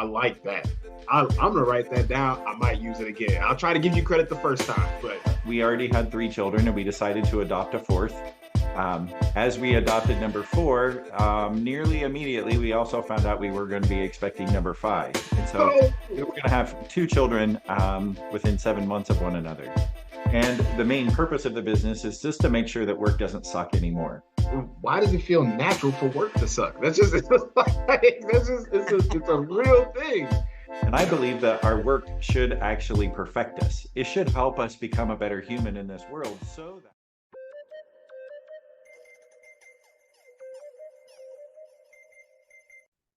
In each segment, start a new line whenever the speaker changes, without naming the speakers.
I like that. I'm gonna write that down. I might use it again. I'll try to give you credit the first time, but
We already had three children and we decided to adopt a fourth. As we adopted number four, nearly immediately, we also found out we were going to be expecting number five. And so
oh,
we were going to have two children within 7 months of one another. And the main purpose of the business is just to make sure that work doesn't suck anymore.
why does it feel natural for work to suck? That's just it's just like it's a real thing.
And I believe that our work should actually perfect us. It should help us become a better human in this world so that.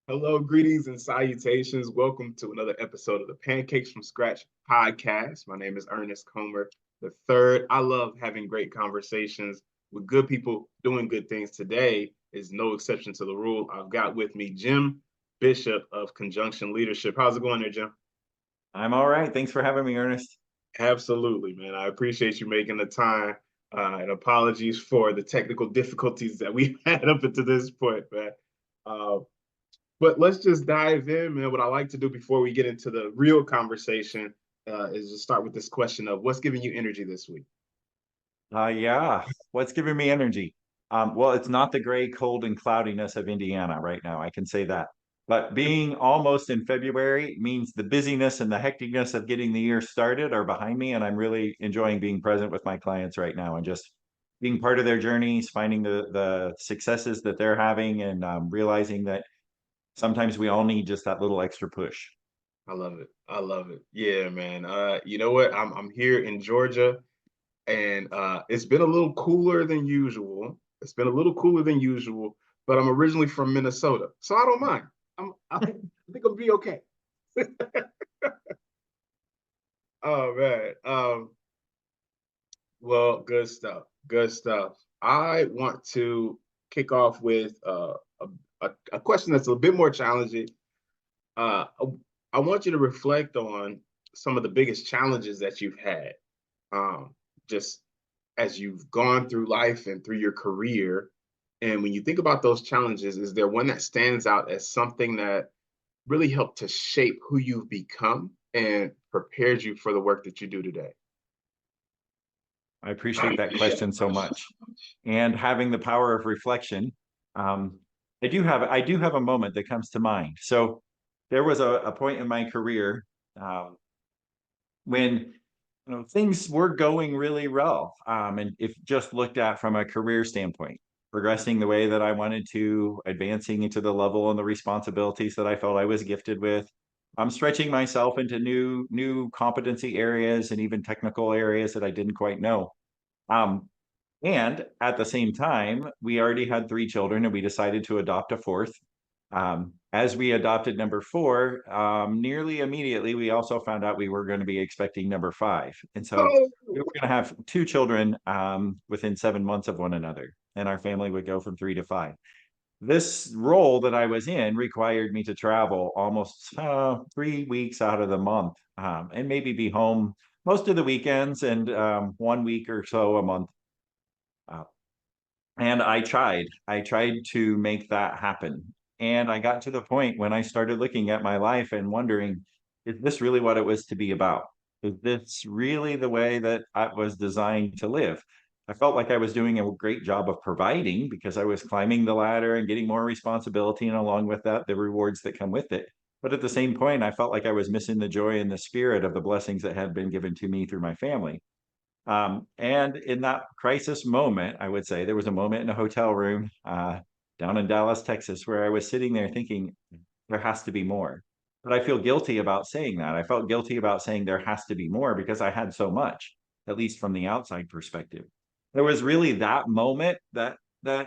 Hello, greetings and salutations. Welcome to another episode of the Pancakes from Scratch podcast. My name is Ernest Comer the third. I love having great conversations with good people doing good things. Today is no exception to the rule. I've got with me Jim Bishop of Conjunction Leadership. How's it going there, Jim?
I'm all right. Thanks for having me, Ernest.
Absolutely, man. I appreciate you making the time. And apologies for the technical difficulties that we've had up until this point, man. Uh, but let's just dive in, man. What I like to do before we get into the real conversation is just start with this question of what's giving you energy this week?
Yeah. What's giving me energy? Well, it's not the gray, cold, and cloudiness of Indiana right now. I can say that. But being almost in February means the busyness and the hecticness of getting the year started are behind me, and I'm really enjoying being present with my clients right now and just being part of their journeys, finding the successes that they're having, and realizing that sometimes we all need just that little extra push.
I love it. I love it. Yeah, man. You know what? I'm here in Georgia, and it's been a little cooler than usual. It's been a little cooler than usual, but I'm originally from Minnesota, so I don't mind. I think I'll be okay. Oh man. Well, good stuff. Good stuff. I want to kick off with a question that's a bit more challenging. Uh, I want you to reflect on some of the biggest challenges that you've had, um, just as you've gone through life and through your career. And when you think about those challenges, is there one that stands out as something that really helped to shape who you've become and prepared you for the work that you do today?
I appreciate that question so much. And having the power of reflection, um, I do have a moment that comes to mind. So there was a point in my career um, when things were going really well, and if just looked at from a career standpoint, progressing the way that I wanted to, advancing into the level and the responsibilities that I felt I was gifted with. I'm stretching myself into new competency areas and even technical areas that I didn't quite know. Um, and at the same time, we already had three children and we decided to adopt a fourth. As we adopted number four, nearly immediately, we also found out we were going to be expecting number five. And so
Oh,
we were going to have two children within 7 months of one another, and our family would go from three to five. This role that I was in required me to travel almost 3 weeks out of the month, and maybe be home most of the weekends and 1 week or so a month. Uh, and I tried to make that happen. And I got to the point when I started looking at my life and wondering, is this really what it was to be about? Is this really the way that I was designed to live? I felt like I was doing a great job of providing because I was climbing the ladder and getting more responsibility, and along with that, the rewards that come with it. But at the same point, I felt like I was missing the joy and the spirit of the blessings that had been given to me through my family. And in that crisis moment, I would say there was a moment in a hotel room down in Dallas, Texas, where I was sitting there thinking, there has to be more. But I feel guilty about saying that. I felt guilty about saying there has to be more because I had so much, at least from the outside perspective. There was really that moment that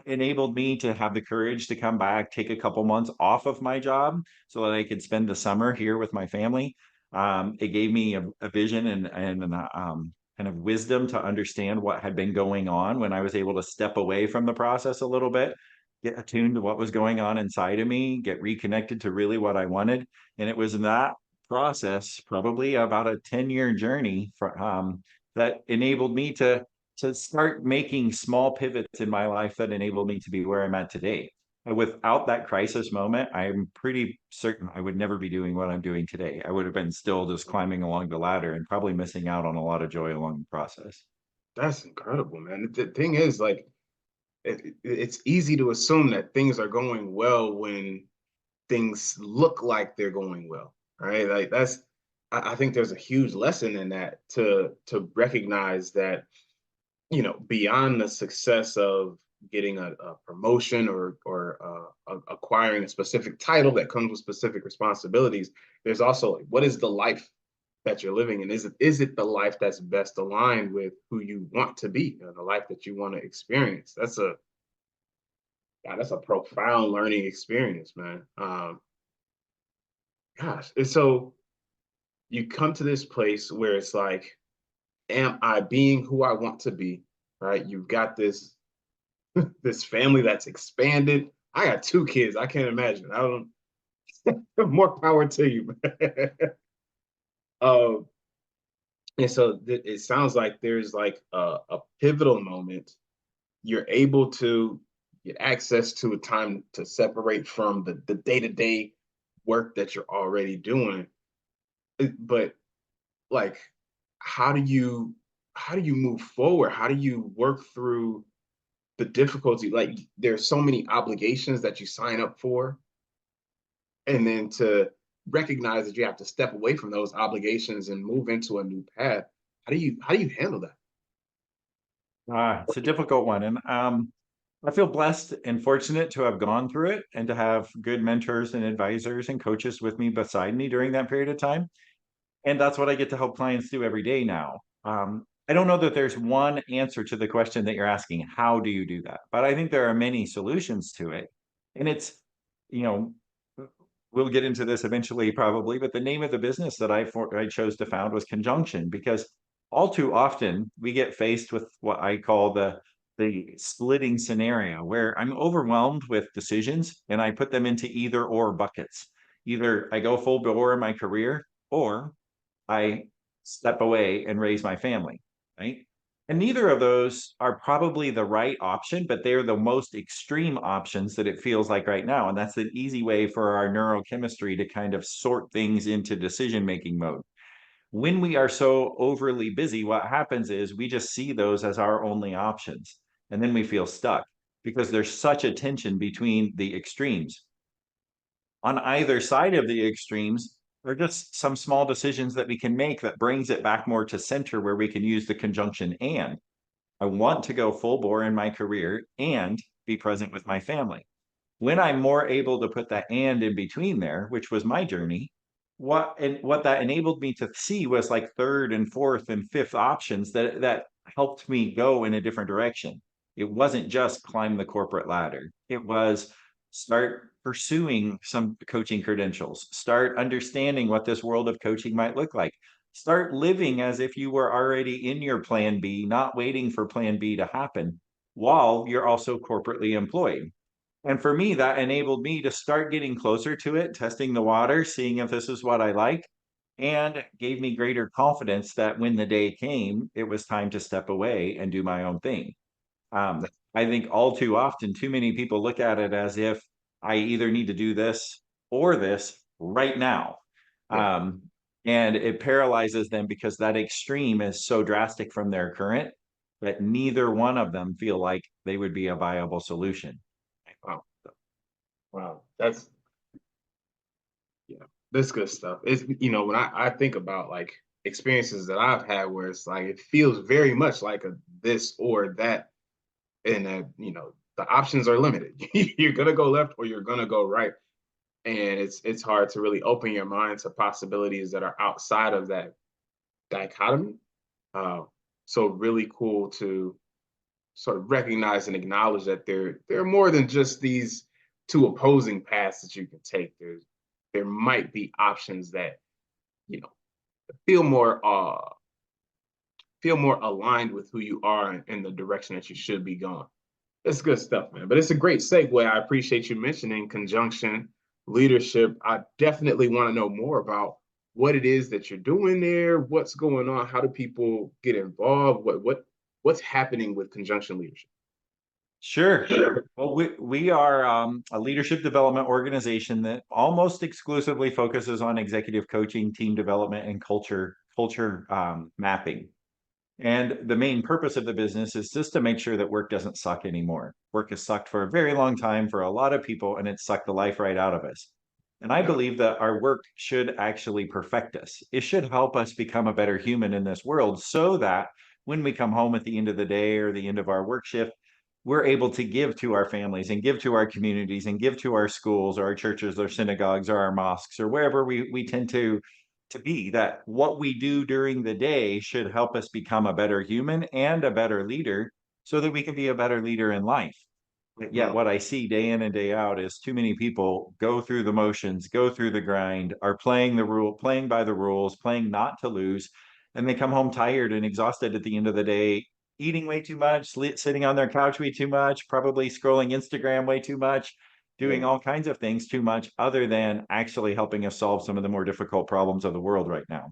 enabled me to have the courage to come back, take a couple months off of my job so that I could spend the summer here with my family. It gave me a vision and kind of wisdom to understand what had been going on when I was able to step away from the process a little bit, get attuned to what was going on inside of me, get reconnected to really what I wanted. And it was in that process, probably about a 10-year journey that enabled me to start making small pivots in my life that enabled me to be where I'm at today. Without that crisis moment, I'm pretty certain I would never be doing what I'm doing today. I would have been still just climbing along the ladder and probably missing out on a lot of joy along the process.
That's incredible, man. The thing is, like, it's easy to assume that things are going well when things look like they're going well, right? Like that's, I think there's a huge lesson in that to recognize that, beyond the success of getting a promotion or acquiring a specific title that comes with specific responsibilities, there's also like, what is the life that you're living in? Is it the life that's best aligned with who you want to be, the life that you want to experience? That's a profound learning experience, man. Gosh, and so you come to this place where it's like, am I being who I want to be? Right? You've got this family that's expanded. I got two kids. I can't imagine. I don't. More power to you, man. um, and so it sounds like there's like a pivotal moment. You're able to get access to a time to separate from the day-to-day work that you're already doing. But like, how do you how do you move forward? How do you work through the difficulty? Like, there's so many obligations that you sign up for, and then to recognize that you have to step away from those obligations and move into a new path. How do you handle that?
It's a difficult one. And I feel blessed and fortunate to have gone through it and to have good mentors and advisors and coaches with me beside me during that period of time. And that's what I get to help clients do every day now. I don't know that there's one answer to the question that you're asking, how do you do that? But I think there are many solutions to it. And it's, you know, we'll get into this eventually probably, but the name of the business that I chose to found was Conjunction, because all too often we get faced with what I call the splitting scenario, where I'm overwhelmed with decisions and I put them into either or buckets. Either I go full bore in my career, or I step away and raise my family, right? And neither of those are probably the right option, but they're the most extreme options that it feels like right now. And that's an easy way for our neurochemistry to kind of sort things into decision-making mode. When we are so overly busy, what happens is we just see those as our only options. And then we feel stuck because there's such a tension between the extremes. On either side of the extremes are just some small decisions that we can make that brings it back more to center, where we can use the conjunction and. I want to go full bore in my career and be present with my family. When I'm more able to put that and in between there, which was my journey, what that enabled me to see was like third and fourth and fifth options that helped me go in a different direction. It wasn't just climb the corporate ladder. It was start pursuing some coaching credentials, start understanding what this world of coaching might look like, start living as if you were already in your plan B, not waiting for plan B to happen while you're also corporately employed. And for me, that enabled me to start getting closer to it, testing the water, seeing if this is what I like, and gave me greater confidence that when the day came, it was time to step away and do my own thing. I think all too often, too many people look at it as if I either need to do this or this right now.
Yeah.
Um, and it paralyzes them because that extreme is so drastic from their current that neither one of them feel like they would be a viable solution.
Wow. Wow. That's good stuff. It's, when I think about like experiences that I've had where it's like it feels very much like a this or that, and that, the options are limited. You're gonna go left or you're gonna go right. And it's hard to really open your mind to possibilities that are outside of that dichotomy. Uh, so really cool to sort of recognize and acknowledge that there are more than just these two opposing paths that you can take. There might be options that, you know feel more feel more aligned with who you are in the direction that you should be going. It's good stuff, man. But it's a great segue. I appreciate you mentioning conjunction leadership. I definitely want to know more about what it is that you're doing there, what's going on, how do people get involved, what's happening with conjunction leadership.
Sure. Well, we are a leadership development organization that almost exclusively focuses on executive coaching, team development, and culture mapping. And the main purpose of the business is just to make sure that work doesn't suck anymore. Work has sucked for a very long time for a lot of people, and it's sucked the life right out of us. And I
Yeah.
believe that our work should actually perfect us. It should help us become a better human in this world so that when we come home at the end of the day or the end of our work shift, we're able to give to our families and give to our communities and give to our schools or our churches or synagogues or our mosques or wherever we tend to be, that what we do during the day should help us become a better human and a better leader so that we can be a better leader in life. But yet,
Mm,
what I see day in and day out is too many people go through the motions, go through the grind, are playing by the rules, playing not to lose, and they come home tired and exhausted at the end of the day, eating way too much, sitting on their couch way too much, probably scrolling Instagram way too much, doing
yeah.
all kinds of things too much, other than actually helping us solve some of the more difficult problems of the world right now.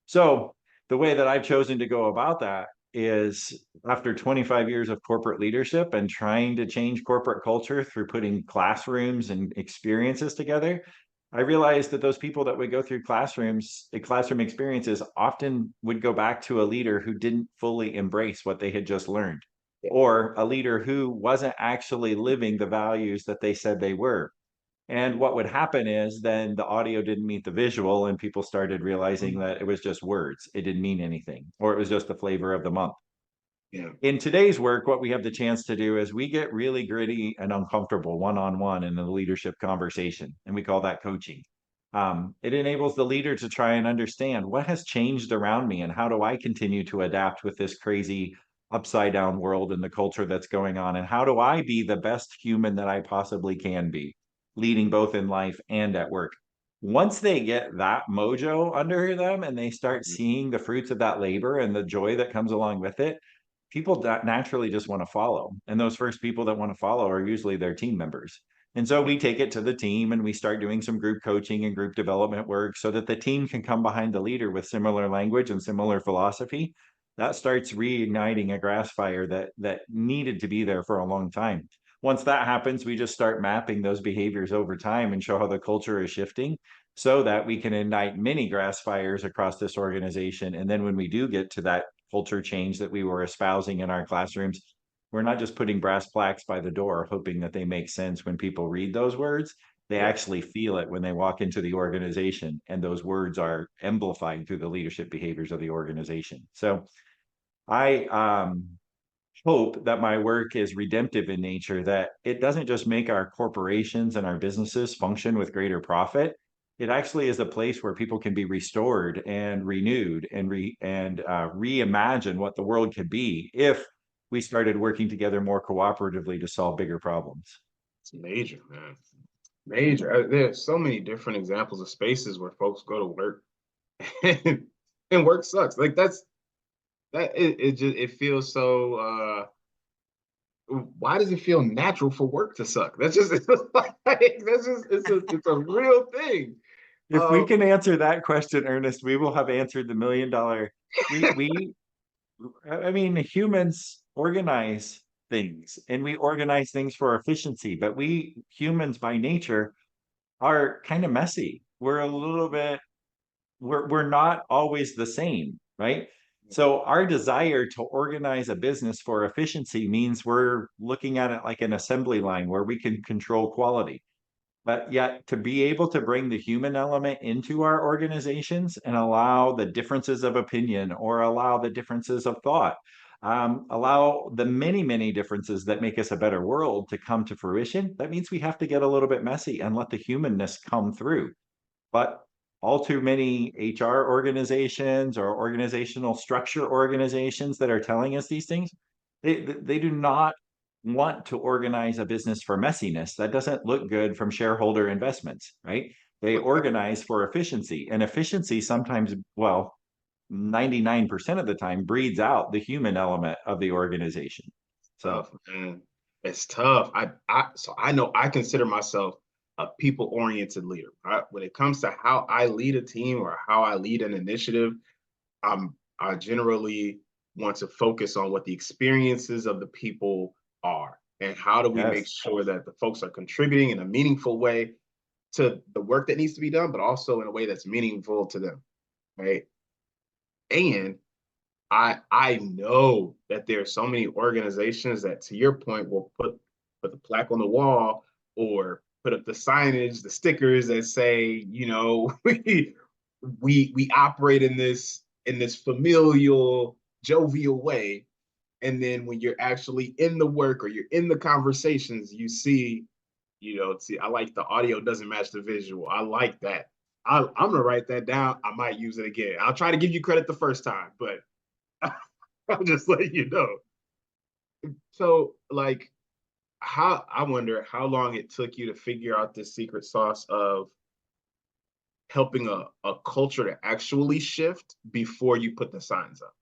So, the way that I've chosen to go about that is after 25 years of corporate leadership and trying to change corporate culture through putting classrooms and experiences together, I realized that those people that would go through classroom experiences often would go back to a leader who didn't fully embrace what they had just learned,
Yeah.
or a leader who wasn't actually living the values that they said they were. And what would happen is then the audio didn't meet the visual, and people started realizing
Mm,
that it was just words. It didn't mean anything, or it was just the flavor of the month.
yeah.
In today's work, what we have the chance to do is we get really gritty and uncomfortable one on one in the leadership conversation, and we call that coaching. It enables the leader to try and understand what has changed around me and how do I continue to adapt with this crazy upside down world and the culture that's going on, and how do I be the best human that I possibly can be, leading both in life and at work. Once they get that mojo under them and they start
Mm,
seeing the fruits of that labor and the joy that comes along with it, people naturally just want to follow. And those first people that want to follow are usually their team members. And so
yeah.
we take it to the team and we start doing some group coaching and group development work so that the team can come behind the leader with similar language and similar philosophy. That starts reigniting a grass fire that needed to be there for a long time. Once that happens, we just start mapping those behaviors over time and show how the culture is shifting so that we can ignite many grass fires across this organization. And then when we do get to that culture change that we were espousing in our classrooms, we're not just putting brass plaques by the door, hoping that they make sense when people read those words. They
Yeah.
actually feel it when they walk into the organization, and those words are amplified through the leadership behaviors of the organization. So I hope that my work is redemptive in nature, that it doesn't just make our corporations and our businesses function with greater profit. It actually is a place where people can be restored and renewed and reimagine what the world could be if we started working together more cooperatively to solve bigger problems.
It's major, man. Major. There's so many different examples of spaces where folks go to work and, and work sucks. Like it just it feels so why does it feel natural for work to suck? That's just it's like, that's just it's a real thing.
If we
Um
can answer that question, Ernest, we will have answered the $1,000,000. We I mean, humans organize things and we organize things for efficiency, but we humans by nature are kind of messy. We're a little bit, we're not always the same, right? So our desire to organize a business for efficiency means we're looking at it like an assembly line where we can control quality. But yet, to be able to bring the human element into our organizations and allow the differences of opinion or allow the differences of thought, allow the many, many differences that make us a better world to come to fruition, that means we have to get a little bit messy and let the humanness come through. But all too many HR organizations or organizational structure organizations that are telling us these things, they do not want to organize a business for messiness. That doesn't look good from shareholder investments, right? They organize for efficiency, and efficiency sometimes, well, 99% of the time breeds out the human element of the organization. So
tough, man. It's tough. So I know I consider myself a people-oriented leader. Right? When it comes to how I lead a team or how I lead an initiative, I generally want to focus on what the experiences of the people are. And how do we make
Yes.
sure that the folks are contributing in a meaningful way to the work that needs to be done, but also in a way that's meaningful to them, right? And I know that there are so many organizations that, to your point, will put the plaque on the wall or put up the signage, the stickers that say, we operate in this familial, jovial way. And then when you're actually in the work or you're in the conversations, you see, I like the audio doesn't match the visual. I like that. I'm gonna write that down. I might use it again. I'll try to give you credit the first time, but I'll just let you know. So, like, how I wonder how long it took you to figure out this secret sauce of helping a culture to actually shift before you put the signs up.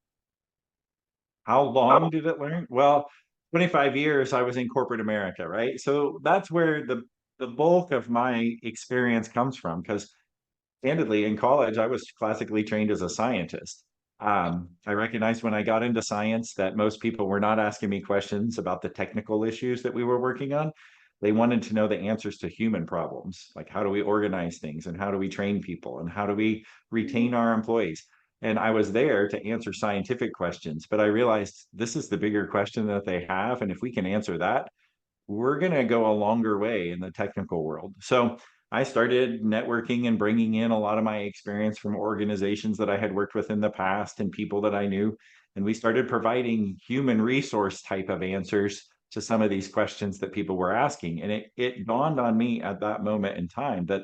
How long did it learn? Well, 25 years I was in corporate America, right? So that's where the bulk of my experience comes from. Because candidly, in college, I was classically trained as a scientist. I recognized when I got into science that most people were not asking me questions about the technical issues that we were working on. They wanted to know the answers to human problems, like how do we organize things and how do we train people and how do we retain our employees. And I was there to answer scientific questions, but I realized this is the bigger question that they have. And if we can answer that, we're going to go a longer way in the technical world. So I started networking and bringing in a lot of my experience from organizations that I had worked with in the past and people that I knew. And we started providing human resource type of answers to some of these questions that people were asking. And it dawned on me at that moment in time that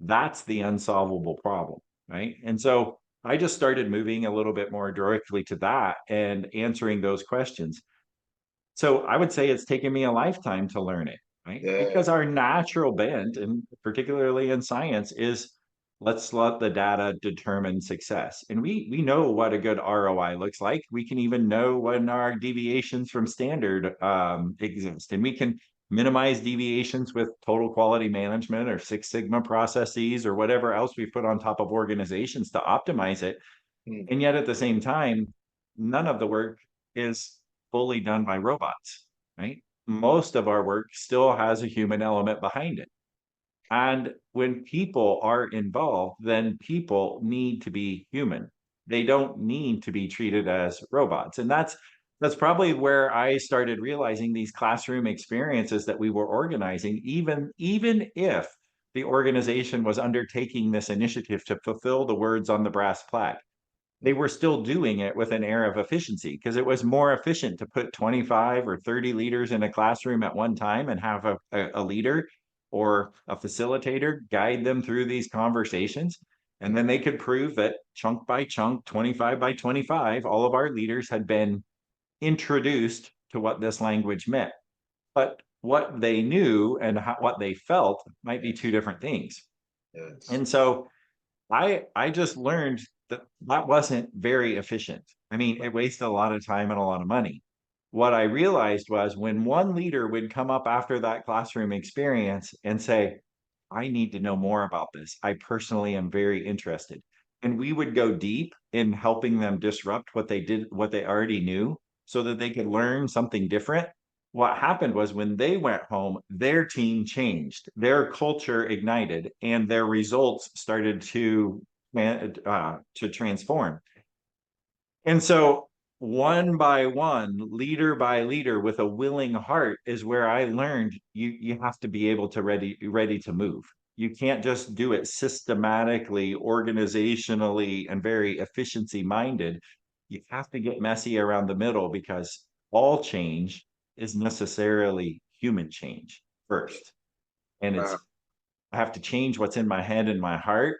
that's the unsolvable problem. Right. And so I just started moving a little bit more directly to that and answering those questions. So I would say it's taken me a lifetime to learn it, right?
Yeah,
Because our natural bent, and particularly in science, is let's let the data determine success. And we know what a good ROI looks like. We can even know when our deviations from standard exist, and we can minimize deviations with total quality management or Six Sigma processes or whatever else we put on top of organizations to optimize it.
mm,
And yet at the same time, none of the work is fully done by robots, right? Most of our work still has a human element behind it. And when people are involved, then people need to be human. They don't need to be treated as robots. And that's probably where I started realizing these classroom experiences that we were organizing, even if the organization was undertaking this initiative to fulfill the words on the brass plaque, they
mm,
were still doing it with an air of efficiency because it was more efficient to put 25 or 30 leaders in a classroom at one time and have a leader or a facilitator guide them through these conversations. And
mm,
then they could prove that chunk by chunk, 25 by 25, all of our leaders had been introduced to what this language meant. But what they knew and what they felt might be two different things.
yes.
And so I just learned that that wasn't very efficient. I mean, it wasted a lot of time and a lot of money. What I realized was when one leader would come up after that classroom experience and say, I need to know more about this. I personally am very interested. And we would go deep in helping them disrupt what they did, what they already knew, so that they could learn something different. What happened was when they went home, their team changed, their culture ignited, and their results started to transform. And so one by one, leader by leader, with a willing heart is where I learned you have to be able to ready to move. You can't just do it systematically, organizationally, and very efficiency minded. You have to get messy around the middle because all change is necessarily human change first. And
Wow.
I have to change what's in my head and my heart,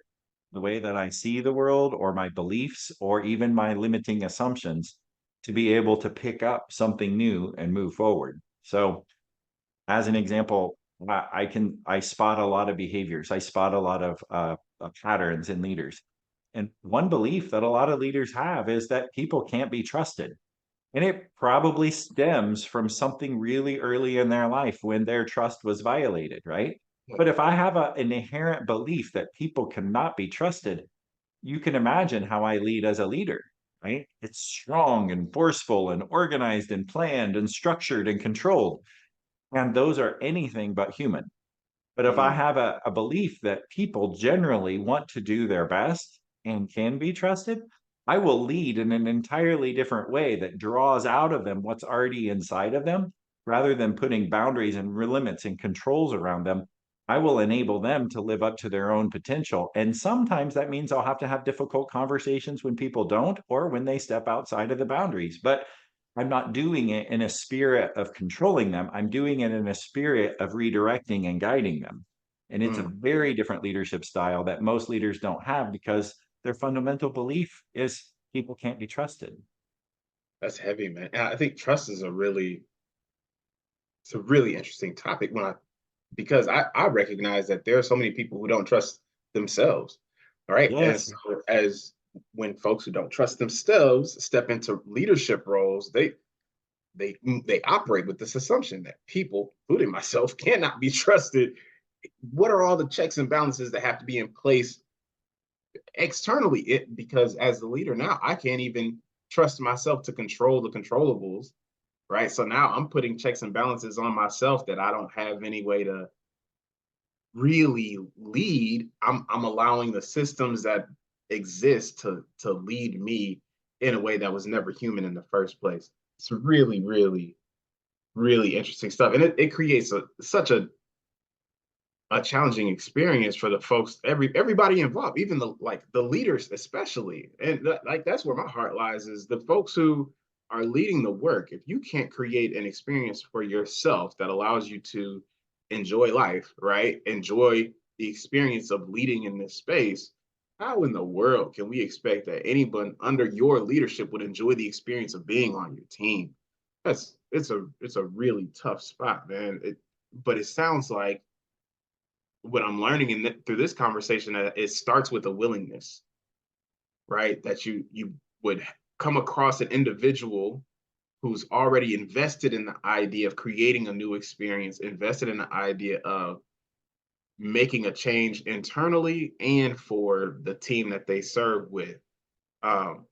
the way that I see the world, or my beliefs, or even my limiting assumptions to be able to pick up something new and move forward. So, as an example, I spot a lot of behaviors. I spot a lot of patterns in leaders. And one belief that a lot of leaders have is that people can't be trusted. And it probably stems from something really early in their life when their trust was violated, right?
Yeah.
But if I have an inherent belief that people cannot be trusted, you can imagine how I lead as a leader, right? It's strong and forceful and organized and planned and structured and controlled. And those are anything but human. But if I
Mm,
have a belief that people generally want to do their best and can be trusted, I will lead in an entirely different way that draws out of them what's already inside of them rather than putting boundaries and limits and controls around them. I will enable them to live up to their own potential. And sometimes that means I'll have to have difficult conversations when people don't or when they step outside of the boundaries. But I'm not doing it in a spirit of controlling them. I'm doing it in a spirit of redirecting and guiding them. And it's a
mm.
very different leadership style that most leaders don't have because their fundamental belief is people can't be trusted.
That's heavy, man. And I think trust is it's a really interesting topic because I recognize that there are so many people who don't trust themselves. All right. And
Yes.
so as when folks who don't trust themselves step into leadership roles, they operate with this assumption that people, including myself, cannot be trusted. What are all the checks and balances that have to be in place externally? Because as the leader now, I can't even trust myself to control the controllables, right? So now I'm putting checks and balances on myself that I don't have any way to really lead. I'm allowing the systems that exist to lead me in a way that was never human in the first place. It's really, really, really interesting stuff. And it creates such a challenging experience for the folks, everybody involved, even the leaders especially. And like that's where my heart lies, is the folks who are leading the work. If you can't create an experience for yourself that allows you to enjoy life, right, enjoy the experience of leading in this space, how in the world can we expect that anyone under your leadership would enjoy the experience of being on your team? That's it's a really tough spot, man. But it sounds like what I'm learning through this conversation, it starts with a willingness, right? That you would come across an individual who's already invested in the idea of creating a new experience, invested in the idea of making a change internally and for the team that they serve with. Um,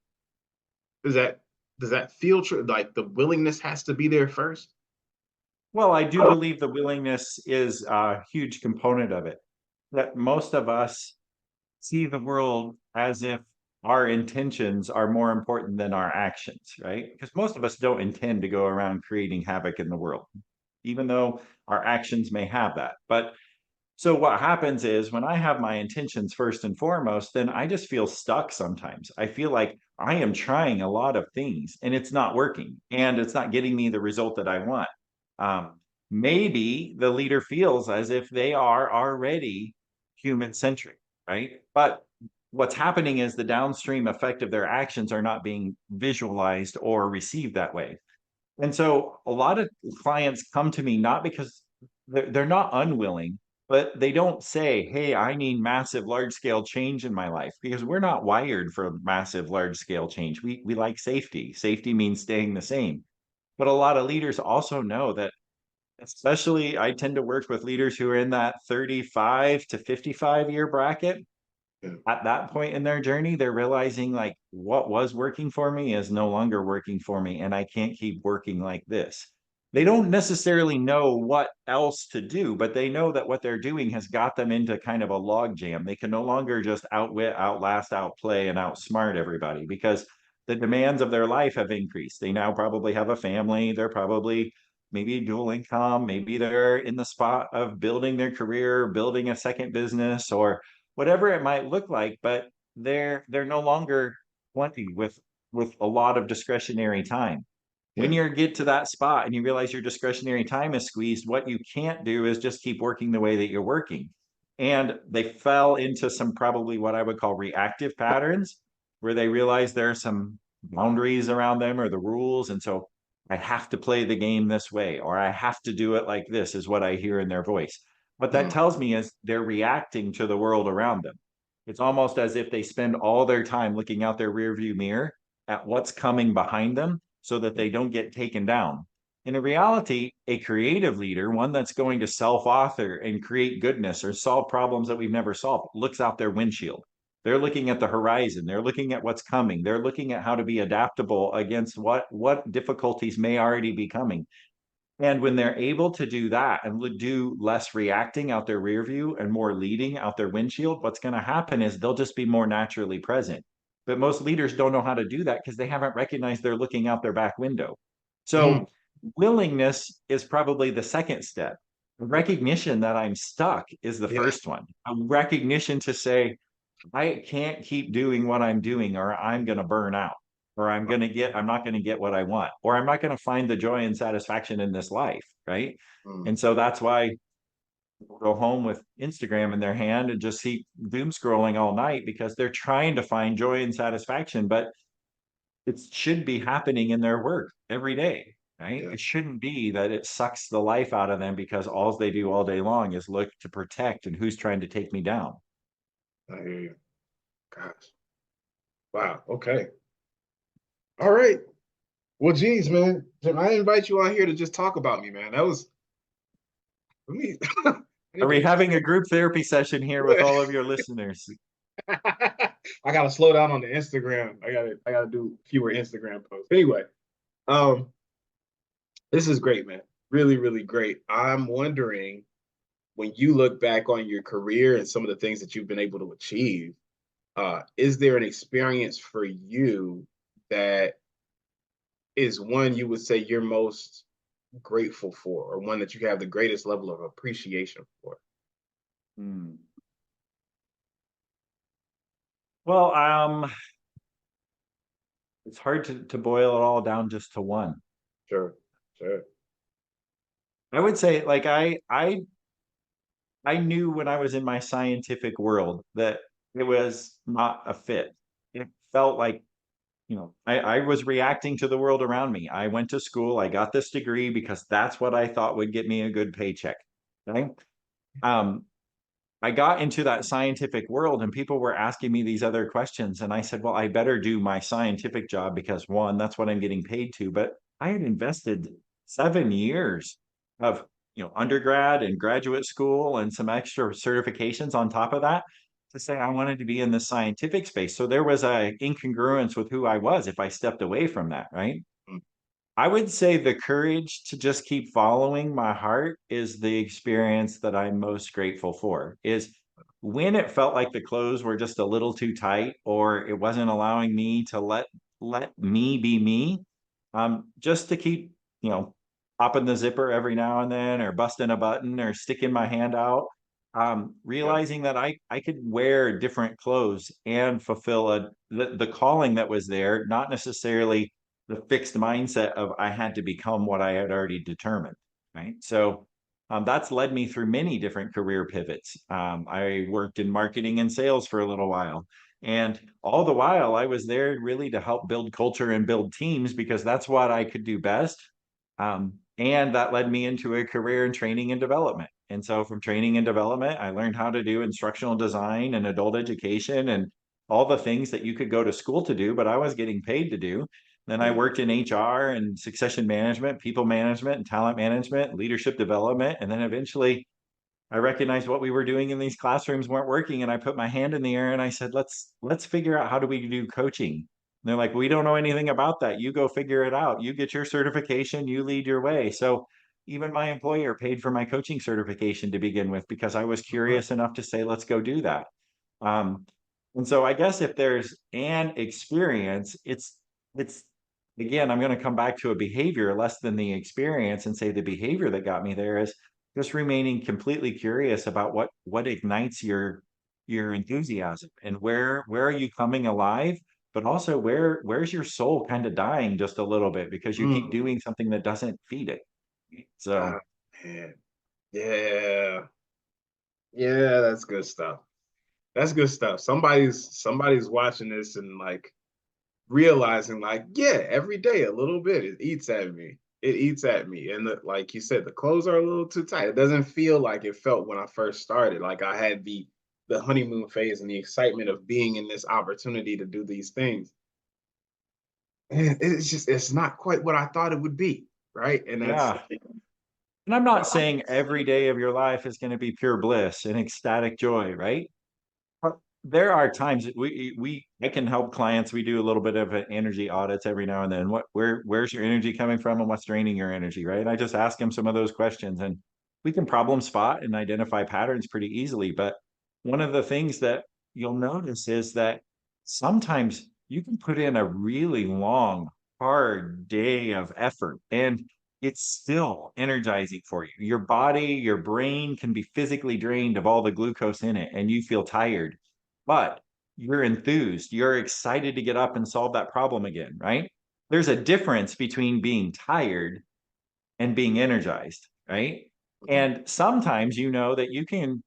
does that does that feel true? Like the willingness has to be there first?
Well, I do believe the willingness is a huge component of it. That most of us see the world as if our intentions are more important than our actions, right? Because most of us don't intend to go around creating havoc in the world, even though our actions may have that. But so what happens is when I have my intentions first and foremost, then I just feel stuck sometimes. I feel like I am trying a lot of things and it's not working and it's not getting me the result that I want. Maybe the leader feels as if they are already human centric, right? But what's happening is the downstream effect of their actions are not being visualized or received that way. And so a lot of clients come to me not because they're not unwilling, but they don't say, "Hey, I need massive, large scale change in my life," because we're not wired for massive, large scale change. We like safety. Safety means staying the same. But a lot of leaders also know that, especially I tend to work with leaders who are in that 35 to 55-year bracket.
Yeah.
At that point in their journey, they're realizing like what was working for me is no longer working for me, and I can't keep working like this. They don't necessarily know what else to do, but they know that what they're doing has got them into kind of a log jam. They can no longer just outwit, outlast, outplay, and outsmart everybody because the demands of their life have increased. They now probably have a family. They're probably maybe dual income. Maybe they're in the spot of building their career, building a second business, or whatever it might look like, but they're no longer 20 with a lot of discretionary time. When
Yeah.
you get to that spot and you realize your discretionary time is squeezed, what you can't do is just keep working the way that you're working. And they fell into some probably what I would call reactive patterns where they realize there are some boundaries around them or the rules. And so I have to play the game this way, or I have to do it like this, is what I hear in their voice. What that
Mm,
tells me is they're reacting to the world around them. It's almost as if they spend all their time looking out their rearview mirror at what's coming behind them so that they don't get taken down. In reality, a creative leader, one that's going to self author and create goodness or solve problems that we've never solved, looks out their windshield. They're looking at the horizon. They're looking at what's coming. They're looking at how to be adaptable against what difficulties may already be coming. And when they're able to do that and do less reacting out their rear view and more leading out their windshield, what's going to happen is they'll just be more naturally present. But most leaders don't know how to do that because they haven't recognized they're looking out their back window.
Mm,
So willingness is probably the second step. Recognition that I'm stuck is the
yeah.
first one. A recognition to say, I can't keep doing what I'm doing or I'm going to burn out or I'm not going to get what I want or I'm not going to find the joy and satisfaction in this life. Right.
Mm,
And so that's why people go home with Instagram in their hand and just keep doom scrolling all night because they're trying to find joy and satisfaction, but it should be happening in their work every day. Right.
yeah.
It shouldn't be that it sucks the life out of them because all they do all day long is look to protect and who's trying to take me down.
I hear you. Gosh. Wow. Okay. All right. Well, geez, man. I invite you on here to just talk about me, man. That was let me I
Are
need to
we
put
having a group therapy session here with
you
all of your listeners?
I gotta slow down on the Instagram. I gotta do fewer Instagram posts. Anyway, um, this is great, man. Really, really great. I'm wondering when you look back on your career and some of the things that you've been able to achieve, is there an experience for you that is one you would say you're most grateful for, or one that you have the greatest level of appreciation for?
Hmm. Well, it's hard to boil it all down just to one.
Sure, sure.
I would say, like, I knew when I was in my scientific world that it was not a fit. It felt like, I was reacting to the world around me. I went to school, I got this degree because that's what I thought would get me a good paycheck. Okay. Um, I got into that scientific world and people were asking me these other questions. And I said, well, I better do my scientific job because one, that's what I'm getting paid to. But I had invested 7 years of, undergrad and graduate school and some extra certifications on top of that to say I wanted to be in the scientific space. So there was a incongruence with who I was if I stepped away from that, right?
Mm,
I would say the courage to just keep following my heart is the experience that I'm most grateful for. Is when it felt like the clothes were just a little too tight or it wasn't allowing me to let me be me. Just to keep, popping the zipper every now and then or busting a button or sticking my hand out.
yeah.
Realizing that I could wear different clothes and fulfill the calling that was there, not necessarily the fixed mindset of I had to become what I had already determined. Right. So that's led me through many different career pivots. I worked in marketing and sales for a little while. And all the while, I was there really to help build culture and build teams because that's what I could do best. And that led me into a career in training and development. And so from training and development, I learned how to do instructional design and adult education and all the things that you could go to school to do, but I was getting paid to do. Then I
Yeah.
worked in HR and succession management, people management, and talent management, leadership development. And then eventually I recognized what we were doing in these classrooms weren't working. And I put my hand in the air and I said, let's figure out how do we do coaching. And they're like, we don't know anything about that. You go figure it out. You get your certification, you lead your way. So even my employer paid for my coaching certification to begin with because I was
Uh,
curious enough to say, let's go do that. Um, and so I guess if there's an experience, it's again, I'm going to come back to a behavior less than the experience and say the behavior that got me there is just remaining completely curious about what ignites your enthusiasm and where are you coming alive, but also where's your soul kind of dying just a little bit because you keep
mm,
doing something that doesn't feed it. So
ah, man. Yeah. Yeah, that's good stuff. That's good stuff. Somebody's watching this and like realizing like, yeah, every day a little bit it eats at me. It eats at me. And like you said, the clothes are a little too tight. It doesn't feel like it felt when I first started. Like I had the honeymoon phase and the excitement of being in this opportunity to do these things. And it's not quite what I thought it would be. Right. And that's
yeah. And I'm not
wow.
saying every day of your life is going to be pure bliss and ecstatic joy, right? there are times that I can help clients. We do a little bit of energy audits every now and then. Where's your energy coming from and what's draining your energy, right? I just ask them some of those questions, and we can problem spot and identify patterns pretty easily. But one of the things that you'll notice is that sometimes you can put in a really long, hard day of effort, and it's still energizing for you. Your body, your brain can be physically drained of all the glucose in it, and you feel tired, but you're enthused. You're excited to get up and solve that problem again, right? There's a difference between being tired and being energized, right?
Mhm.
And sometimes you know that you can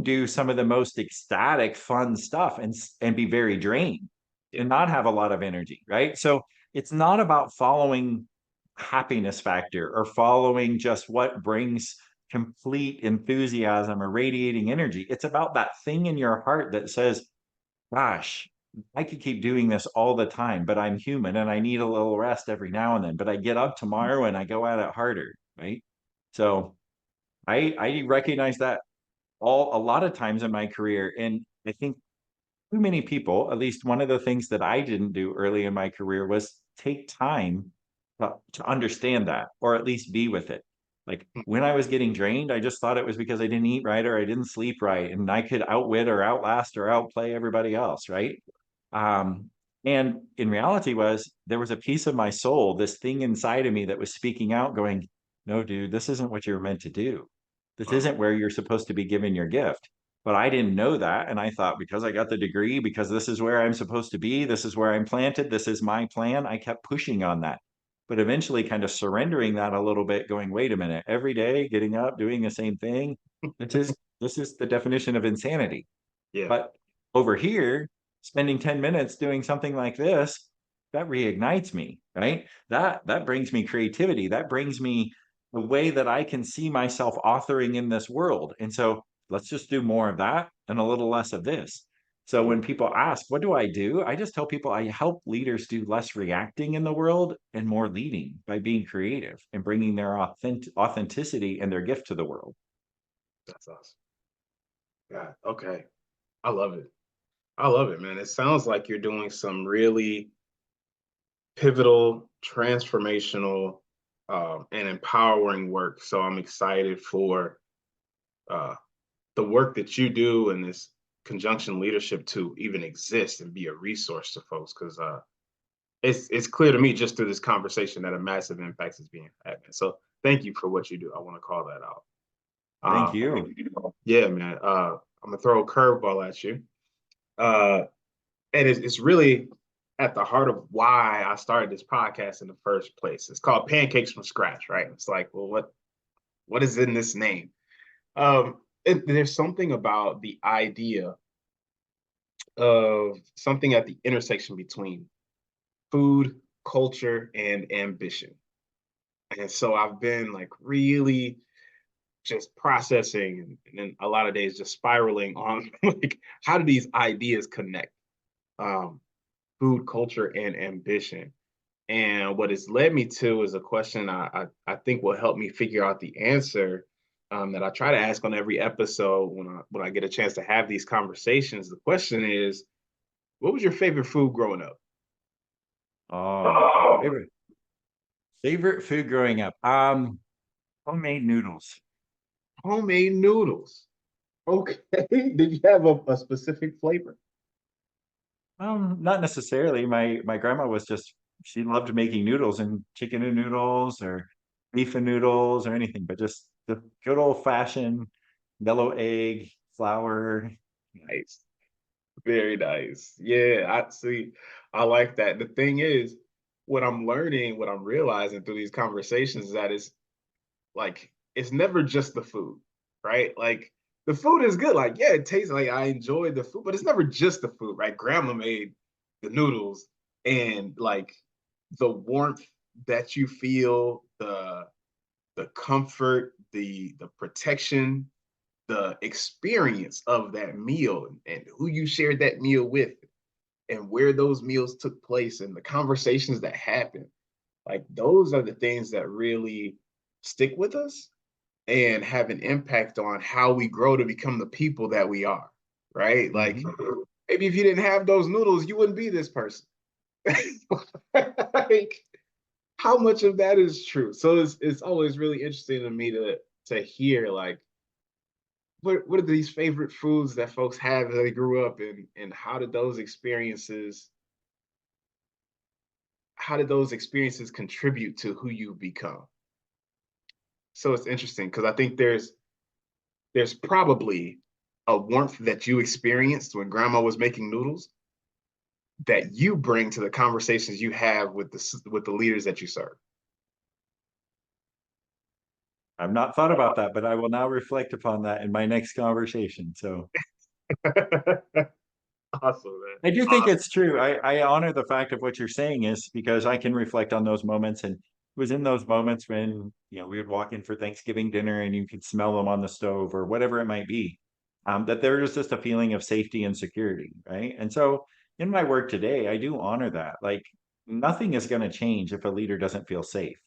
do some of the most ecstatic, fun stuff and be very drained
Yeah.
and not have a lot of energy, right? So it's not about following happiness factor or following just what brings complete enthusiasm or radiating energy. It's about that thing in your heart that says, gosh, I could keep doing this all the time, but I'm human and I need a little rest every now and then. But I get up tomorrow and I go at it harder, right? So I recognize that a lot of times in my career. And I think too many people, at least one of the things that I didn't do early in my career was take time to understand that, or at least be with it. Like when I was getting drained, I just thought it was because I didn't eat right or I didn't sleep right, and I could outwit or outlast or outplay everybody else, right? Um, and in reality was there was a piece of my soul, this thing inside of me that was speaking out, going, "No, dude, this isn't what you're meant to do. This
Wow.
isn't where you're supposed to be given your gift." But I didn't know that. And I thought, because I got the degree, because this is where I'm supposed to be, this is where I'm planted, this is my plan, I kept pushing on that. But eventually, kind of surrendering that a little bit, going, wait a minute, every day, getting up, doing the same thing, this is the definition of insanity.
Yeah.
But over here, spending 10 minutes doing something like this, that reignites me, right? That brings me creativity. That brings me the way that I can see myself authoring in this world. And so let's just do more of that and a little less of this. So when people ask, what do? I just tell people I help leaders do less reacting in the world and more leading by being creative and bringing their authenticity and their gift to the world.
That's awesome. Yeah. Okay. I love it. I love it, man. It sounds like you're doing some really pivotal, transformational, and empowering work. So I'm excited for uh, the work that you do and this conjunction leadership to even exist and be a resource to folks. Because it's clear to me just through this conversation that a massive impact is being had. Man. So thank you for what you do. I want to call that out.
Thank you.
Yeah, man. I'm gonna throw a curveball at you. Uh, and it's really at the heart of why I started this podcast in the first place. It's called Pancakes from Scratch, right? It's like, well, what is in this name? There's something about the idea of something at the intersection between food, culture, and ambition. And so I've been like really just processing and then a lot of days just spiraling on like how do these ideas connect? Um, food, culture, and ambition. And what it's led me to is a question I think will help me figure out the answer that I try to ask on every episode when I get a chance to have these conversations. The question is, what was your favorite food growing up?
Oh, favorite food growing up. Homemade noodles.
Homemade noodles. Okay. Did you have a specific flavor?
Not necessarily. My grandma was just she loved making noodles and chicken and noodles or beef and noodles or anything, but just the good old fashioned yellow egg, flour.
Nice. Very nice. Yeah, I see. I like that. The thing is, what I'm learning, what I'm realizing through these conversations is that it's never just the food, right? Like the food is good. Like, yeah, it tastes like I enjoyed the food, but it's never just the food, right? Grandma made the noodles and like the warmth that you feel, the comfort, the protection, the experience of that meal and who you shared that meal with and where those meals took place and the conversations that happened. Like those are the things that really stick with us and have an impact on how we grow to become the people that we are, right? Like
Mhm.
maybe if you didn't have those noodles, you wouldn't be this person. Like, how much of that is true? So it's always really interesting to me to hear like what are these favorite foods that folks have as they grew up and how did those experiences contribute to who you become? So it's interesting because I think there's probably a warmth that you experienced when grandma was making noodles that you bring to the conversations you have with the leaders that you serve.
I've not thought about that, but I will now reflect upon that in my next conversation. So
Awesome, man.
I do think
Awesome.
it's true. I honor the fact of what you're saying is because I can reflect on those moments. And it was in those moments when, we would walk in for Thanksgiving dinner and you could smell them on the stove or whatever it might be, that there is just a feeling of safety and security, right? And so in my work today, I do honor that. Like nothing is going to change if a leader doesn't feel safe.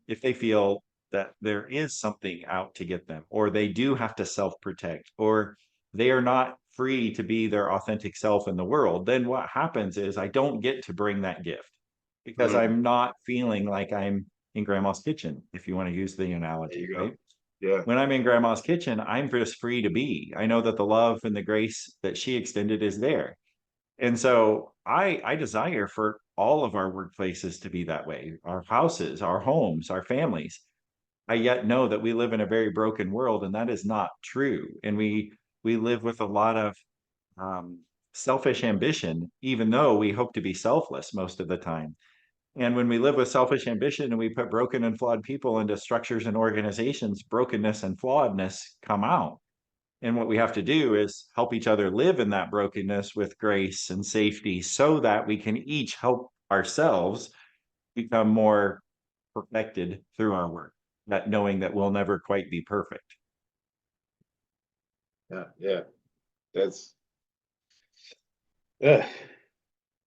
If they feel that there is something out to get them, or they do have to self protect, or they are not free to be their authentic self in the world, then what happens is I don't get to bring that gift because
Mm,
I'm not feeling like I'm in grandma's kitchen, if you want to use the
there
analogy,
you go.
right?
Yeah.
When I'm in grandma's kitchen, I'm just free to be. I know that the love and the grace that she extended is there. And so I desire for all of our workplaces to be that way, our houses, our homes, our families. I yet know that we live in a very broken world, and that is not true. And we live with a lot of um, selfish ambition, even though we hope to be selfless most of the time. And when we live with selfish ambition and we put broken and flawed people into structures and organizations, brokenness and flawedness come out. And what we have to do is help each other live in that brokenness with grace and safety so that we can each help ourselves become more perfected through our work, not knowing that we'll never quite be perfect.
Yeah. Yeah. That's yeah.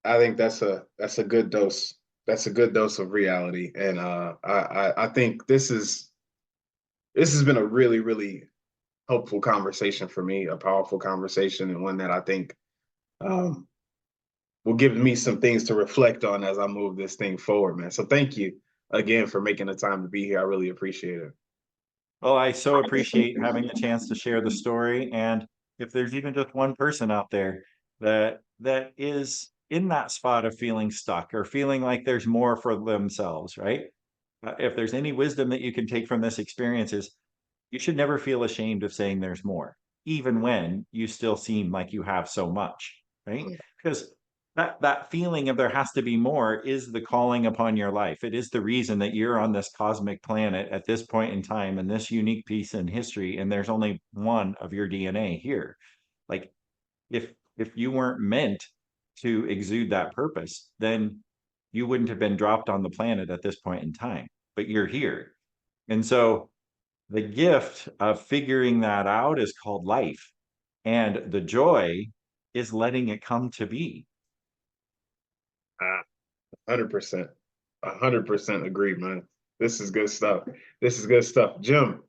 I think that's a good dose. That's a good dose of reality. And I think this has been a really, really helpful conversation for me, a powerful conversation, and one that I think um, will give me some things to reflect on as I move this thing forward, man. So thank you again for making the time to be here. I really appreciate it.
Well, I so appreciate having the chance to share the story. And if there's even just one person out there that is in that spot of feeling stuck or feeling like there's more for themselves, right? If there's any wisdom that you can take from this experience is you should never feel ashamed of saying there's more, even when you still seem like you have so much, right? Because that feeling of there has to be more is the calling upon your life. It is the reason that you're on this cosmic planet at this point in time and this unique piece in history, and there's only one of your DNA here. Like if you weren't meant to exude that purpose, then you wouldn't have been dropped on the planet at this point in time, but you're here. And so the gift of figuring that out is called life. And the joy is letting it come to be.
100%. 100% agreed, man. This is good stuff. This is good stuff. Jim,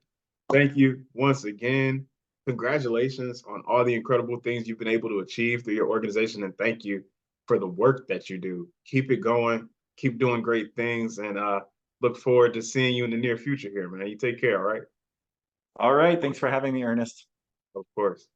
thank you once again. Congratulations on all the incredible things you've been able to achieve through your organization. And thank you for the work that you do. Keep it going. Keep doing great things. And look forward to seeing you in the near future here, man. You take care, all right?
All right. Thanks for having me, Ernest.
Of course.